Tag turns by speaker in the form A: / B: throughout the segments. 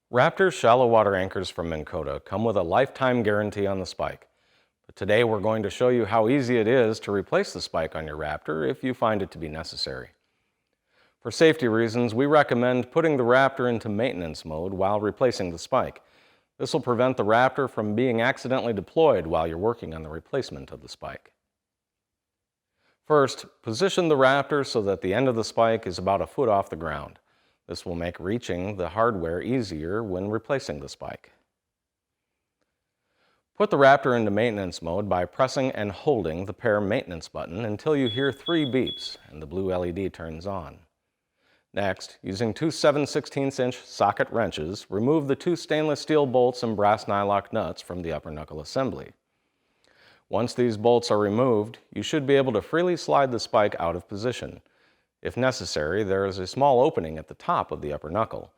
A: Raptor shallow water anchors from Minn Kota come with a lifetime guarantee on the spike. But today we're going to show you how easy it is to replace the spike on your Raptor if you find it to be necessary. For safety reasons, we recommend putting the Raptor into maintenance mode while replacing the spike. This will prevent the Raptor from being accidentally deployed while you're working on the replacement of the spike. First, position the Raptor so that the end of the spike is about a foot off the ground. This will make reaching the hardware easier when replacing the spike. Put the Raptor into maintenance mode by pressing and holding the pair maintenance button until you hear 3 beeps and the blue LED turns on. Next, using two 7/16" socket wrenches, remove the 2 stainless steel bolts and brass nylock nuts from the upper knuckle assembly. Once these bolts are removed, you should be able to freely slide the spike out of position. If necessary, there is a small opening at the top of the upper knuckle.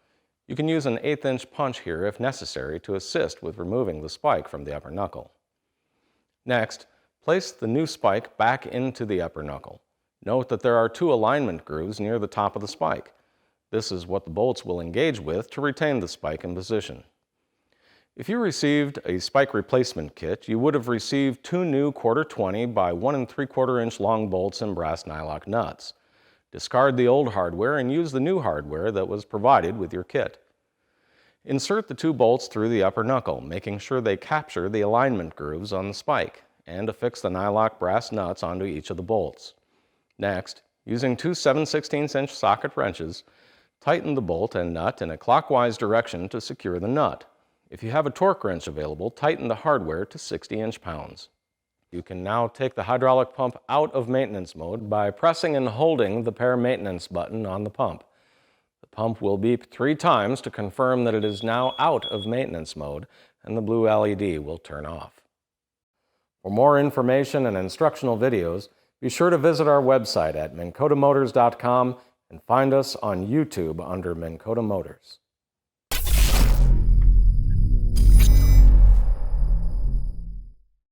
A: You can use an 1/8" punch here if necessary to assist with removing the spike from the upper knuckle. Next, place the new spike back into the upper knuckle. Note that there are 2 alignment grooves near the top of the spike. This is what the bolts will engage with to retain the spike in position. If you received a spike replacement kit, you would have received 2 new 1/4-20 by 1 3/4" long bolts and brass nylock nuts. Discard the old hardware and use the new hardware that was provided with your kit. Insert the 2 bolts through the upper knuckle, making sure they capture the alignment grooves on the spike, and affix the nylock brass nuts onto each of the bolts. Next, using 2 7/16" socket wrenches, tighten the bolt and nut in a clockwise direction to secure the nut. If you have a torque wrench available, tighten the hardware to 60 inch-pounds. You can now take the hydraulic pump out of maintenance mode by pressing and holding the pair maintenance button on the pump. The pump will beep 3 times to confirm that it is now out of maintenance mode, and the blue LED will turn off. For more information and instructional videos, be sure to visit our website at minnkotamotors.com and find us on YouTube under Minn Kota Motors.